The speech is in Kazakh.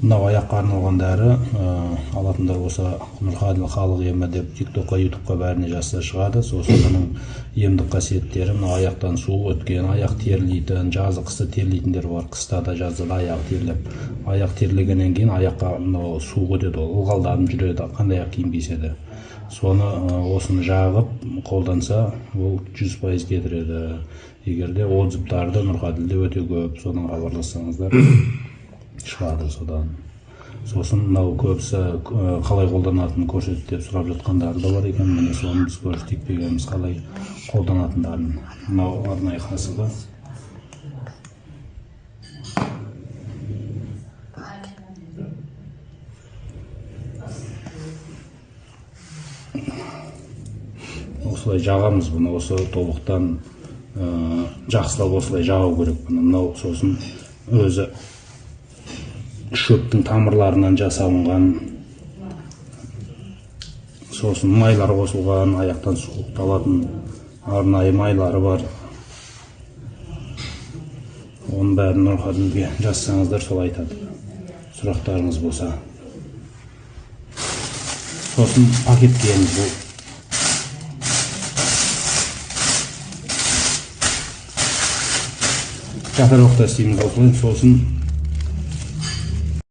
Мынау аяққа арналған дәрі, алатындар болса Нұрғаділ халық емі деп тиктокқа, ютубқа бәріне жазса шығады. Сосын бұның емдік қасиеттері, мынау аяқтан суық өткен, аяқ терлейтін, жазы қысты терлейтіндер бар. Қыста да жазда да аяқ терлеп, аяқ терлегеннен кейін аяққа мынау суық өтеді, ол ылғалданып жүреді, қандай аяқ киім кисе де. Соны осыны жағып қолданса, ол 100% кетіреді. Егерде отзывтарды Нұрғаділде өте көп, содан хабарлассаңыздар шығады содан. Сосын мынау көбісі қалай қолданатынын көрсетіп деп сұрап жатқандары да бар екен. Міне соны біз көрсетейік дегенбіз қалай қолданатындарын. Мынау арнайы қасығы. Осылай жағамыз бұны, осы тобықтан жақсылап осылай жағу керек бұны. Мынау сосын өзі шөптің тамырларынан жасалынған, сосын майлар қосылған, аяқтан суықталатын арнайы майлары бар. Оның бәрін Нұрғаділге жазсаңыздар сол айтады, сұрақтарыңыз болса. Сосын пакеткеміз бұл. Каталогта істейміз осылай. Сосын